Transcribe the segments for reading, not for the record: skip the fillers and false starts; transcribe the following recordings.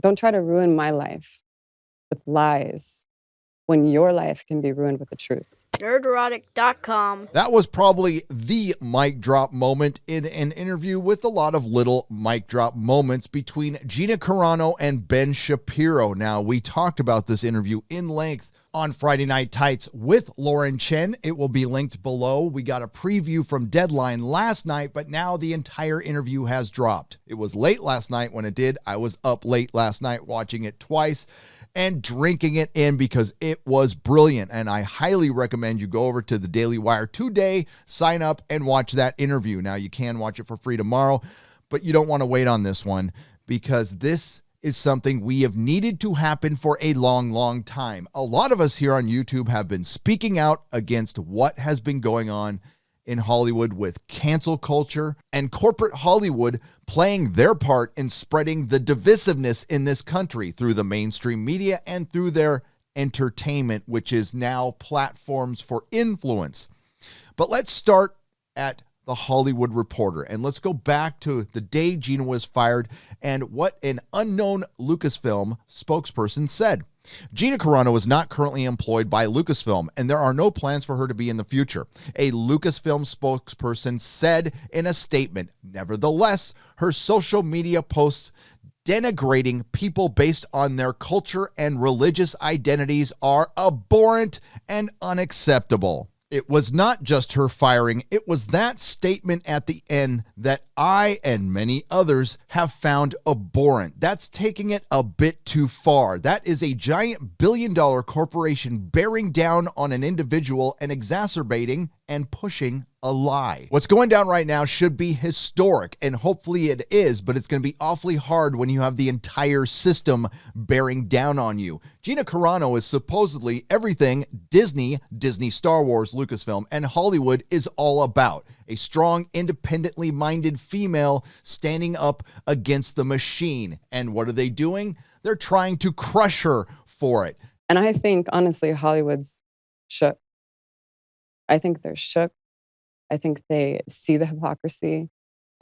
Don't try to ruin my life with lies when your life can be ruined with the truth. Nerdrotic.com. That was probably the mic drop moment in an interview with a lot of little mic drop moments between Gina Carano and Ben Shapiro. Now, we talked about this interview in length on Friday Night Tights with Lauren Chen. It will be linked below. We got a preview from Deadline last night, but now the entire interview has dropped. It was late last night when it did. I was up late last night watching it twice and drinking it in because it was brilliant. And I highly recommend you go over to the Daily Wire today, sign up, and watch that interview. Now, you can watch it for free tomorrow, but you don't want to wait on this one because this is something we have needed to happen for a long, long time. A lot of us here on YouTube have been speaking out against what has been going on in Hollywood with cancel culture and corporate Hollywood playing their part in spreading the divisiveness in this country through the mainstream media and through their entertainment, which is now platforms for influence. But let's start at the Hollywood Reporter, and let's go back to the day Gina was fired and what an unknown Lucasfilm spokesperson said. Gina Carano is not currently employed by Lucasfilm, and there are no plans for her to be in the future. A Lucasfilm spokesperson said in a statement. Nevertheless, her social media posts denigrating people based on their culture and religious identities are abhorrent and unacceptable. It was not just her firing, it was that statement at the end that I and many others have found abhorrent. That's taking it a bit too far. That is a giant billion-dollar corporation bearing down on an individual and exacerbating and pushing a lie. What's going down right now should be historic, and hopefully it is, but it's going to be awfully hard when you have the entire system bearing down on you. Gina Carano is supposedly everything Disney, Star Wars, Lucasfilm, and Hollywood is all about. A strong, independently minded female standing up against the machine. And what are they doing? They're trying to crush her for it. And I think, honestly, Hollywood's shook. I think they're shook. I think they see the hypocrisy.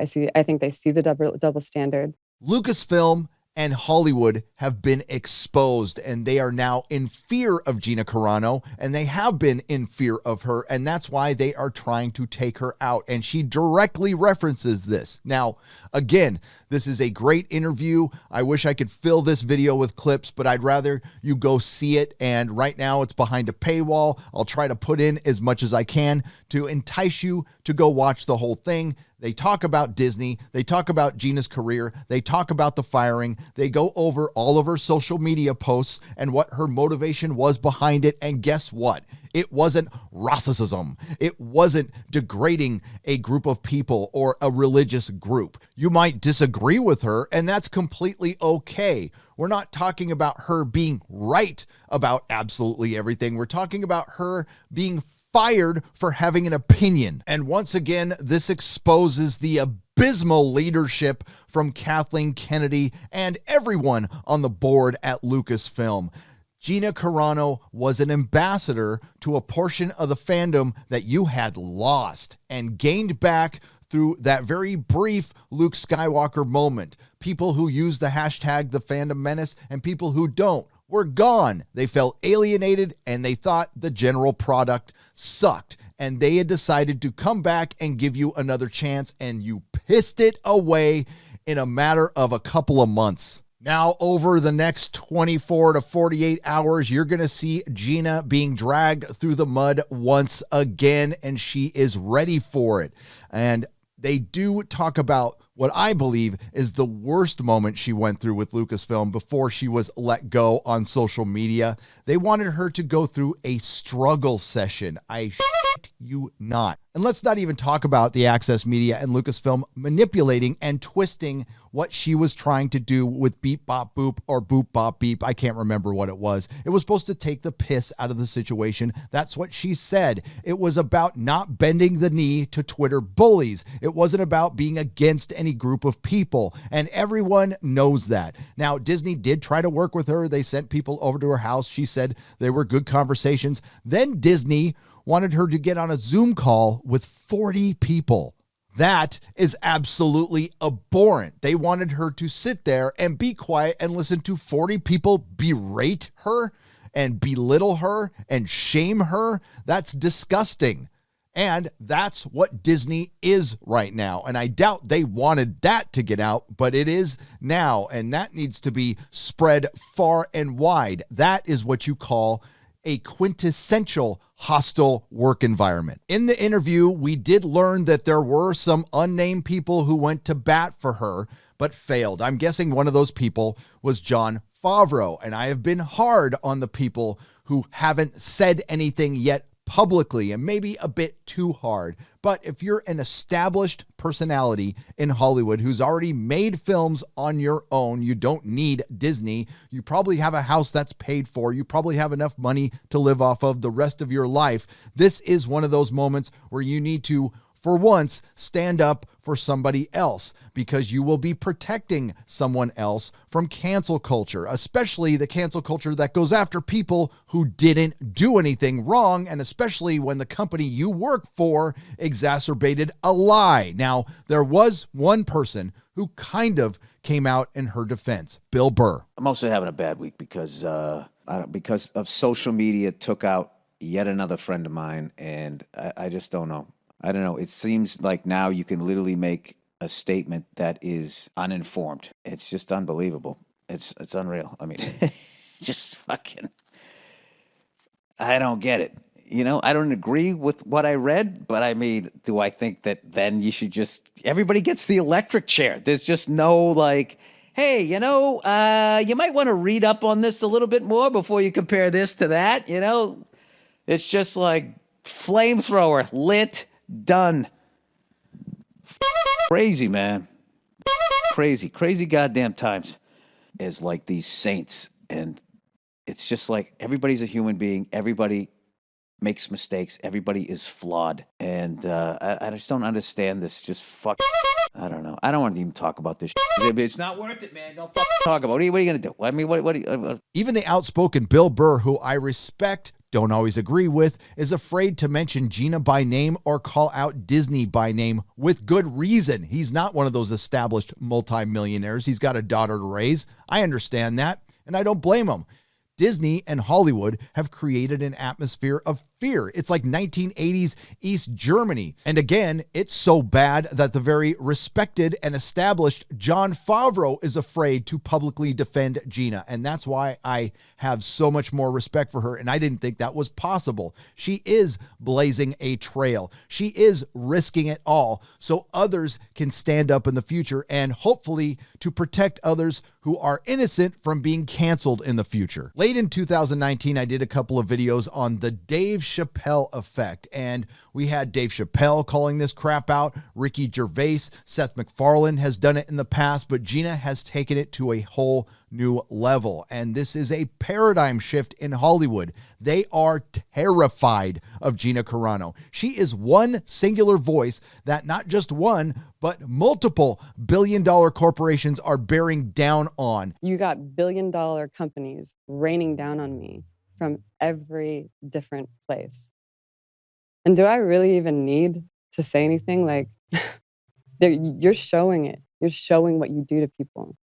I think they see the double standard. Lucasfilm and Hollywood have been exposed, and they are now in fear of Gina Carano, and they have been in fear of her, and that's why they are trying to take her out. And she directly references this. Now, again, this is a great interview. I wish I could fill this video with clips, but I'd rather you go see it. And right now it's behind a paywall. I'll try to put in as much as I can to entice you to go watch the whole thing. They talk about Disney. They talk about Gina's career. They talk about the firing. They go over all of her social media posts and what her motivation was behind it. And guess what? It wasn't racism. It wasn't degrading a group of people or a religious group. You might disagree with her, and that's completely okay. We're not talking about her being right about absolutely everything. We're talking about her being fired for having an opinion. And once again, this exposes the abysmal leadership from Kathleen Kennedy and everyone on the board at Lucasfilm. Gina Carano was an ambassador to a portion of the fandom that you had lost and gained back through that very brief Luke Skywalker moment. People who use the hashtag The Fandom Menace and people who don't were gone. They felt alienated and they thought the general product sucked. And they had decided to come back and give you another chance, and you pissed it away in a matter of a couple of months. Now, over the next 24 to 48 hours, you're going to see Gina being dragged through the mud once again, and she is ready for it. And they do talk about what I believe is the worst moment she went through with Lucasfilm before she was let go on social media. They wanted her to go through a struggle session. I shit you not. And let's not even talk about the Access Media and Lucasfilm manipulating and twisting what she was trying to do with Beep Bop Boop or Boop Bop Beep. I can't remember what it was. It was supposed to take the piss out of the situation. That's what she said. It was about not bending the knee to Twitter bullies. It wasn't about being against any group of people. And everyone knows that. Now, Disney did try to work with her. They sent people over to her house. She said they were good conversations. Then Disney wanted her to get on a Zoom call with 40 people. That is absolutely abhorrent. They wanted her to sit there and be quiet and listen to 40 people berate her and belittle her and shame her. That's disgusting. And that's what Disney is right now. And I doubt they wanted that to get out, but it is now. And that needs to be spread far and wide. That is what you call a quintessential hostile work environment. In the interview, we did learn that there were some unnamed people who went to bat for her, but failed. I'm guessing one of those people was Jon Favreau. And I have been hard on the people who haven't said anything yet publicly, and maybe a bit too hard. But if you're an established personality in Hollywood who's already made films on your own, you don't need Disney. You probably have a house that's paid for. You probably have enough money to live off of the rest of your life. This is one of those moments where you need to, for once, stand up for somebody else, because you will be protecting someone else from cancel culture, especially the cancel culture that goes after people who didn't do anything wrong, and especially when the company you work for exacerbated a lie. Now, there was one person who kind of came out in her defense, Bill Burr. I'm also having a bad week because of social media took out yet another friend of mine, and I just don't know. I don't know. It seems like now you can literally make a statement that is uninformed. It's just unbelievable. It's unreal. I mean, just fucking, I don't get it. You know, I don't agree with what I read, but I mean, do I think that then you should just, everybody gets the electric chair? There's just no like, hey, you know, you might want to read up on this a little bit more before you compare this to that. You know, it's just like flamethrower, lit, done. Crazy, man. Crazy goddamn times. As like these saints, and it's just like everybody's a human being. Everybody makes mistakes. Everybody is flawed, and I just don't understand this. Just fuck. I don't know. I don't want to even talk about this. It's not worth it, man. Don't talk about it. What are you gonna do? I mean, what Even the outspoken Bill Burr, who I respect, don't always agree with, is afraid to mention Gina by name or call out Disney by name, with good reason. He's not one of those established multimillionaires. He's got a daughter to raise. I understand that, and I don't blame him. Disney and Hollywood have created an atmosphere of fear. It's like 1980s East Germany. And again, it's so bad that the very respected and established Jon Favreau is afraid to publicly defend Gina. And that's why I have so much more respect for her. And I didn't think that was possible. She is blazing a trail. She is risking it all so others can stand up in the future, and hopefully to protect others who are innocent from being canceled in the future. Late in 2019, I did a couple of videos on the Dave Chappelle effect, and we had Dave Chappelle calling this crap out, Ricky Gervais, Seth MacFarlane has done it in the past, but Gina has taken it to a whole new level. And this is a paradigm shift in Hollywood. They are terrified of Gina Carano. She is one singular voice that not just one, but multiple billion-dollar corporations are bearing down on. You got billion-dollar companies raining down on me from every different place. And do I really even need to say anything? Like, you're showing it. You're showing what you do to people.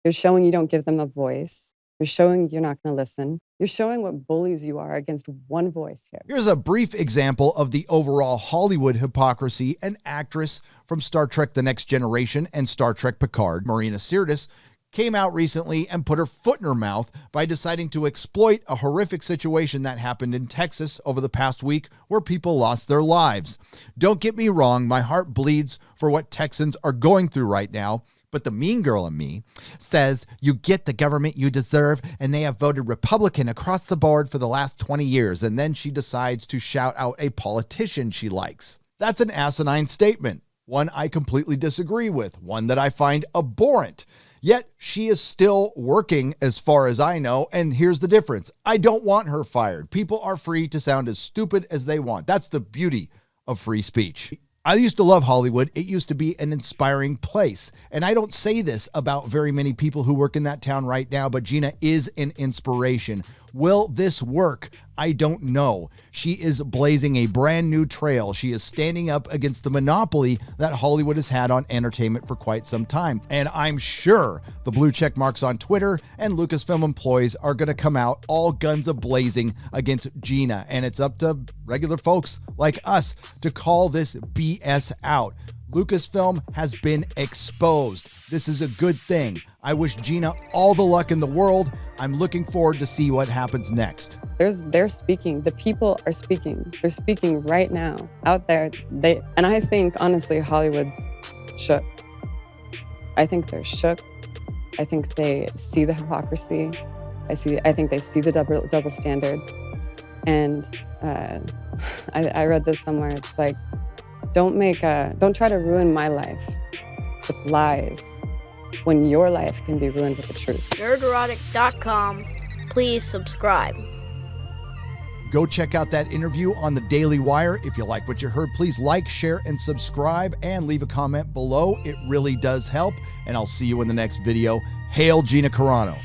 You're showing you don't give them a voice. You're showing you're not going to listen. You're showing what bullies you are against one voice here. Here's a brief example of the overall Hollywood hypocrisy. An actress from Star Trek The Next Generation and Star Trek Picard, Marina Sirtis, came out recently and put her foot in her mouth by deciding to exploit a horrific situation that happened in Texas over the past week where people lost their lives. Don't get me wrong, my heart bleeds for what Texans are going through right now. But the mean girl in me says you get the government you deserve, and they have voted Republican across the board for the last 20 years. And then she decides to shout out a politician she likes. That's an asinine statement, one I completely disagree with, one that I find abhorrent. Yet she is still working as far as I know, and here's the difference. I don't want her fired. People are free to sound as stupid as they want. That's the beauty of free speech. I used to love Hollywood. It used to be an inspiring place. And I don't say this about very many people who work in that town right now, but Gina is an inspiration. Will this work? I don't know. She is blazing a brand new trail. She is standing up against the monopoly that Hollywood has had on entertainment for quite some time. And I'm sure the blue check marks on Twitter and Lucasfilm employees are going to come out all guns a-blazing against Gina. And it's up to regular folks like us to call this BS out. Lucasfilm has been exposed. This is a good thing. I wish Gina all the luck in the world. I'm looking forward to see what happens next. They're speaking. The people are speaking. They're speaking right now out there. And I think, honestly, Hollywood's shook. I think they're shook. I think they see the hypocrisy. I think they see the double standard. And I read this somewhere. It's like, don't try to ruin my life with lies when your life can be ruined with the truth. Nerdrotic.com. Please subscribe. Go check out that interview on the Daily Wire. If you like what you heard, please like, share, and subscribe, and leave a comment below. It really does help. And I'll see you in the next video. Hail Gina Carano.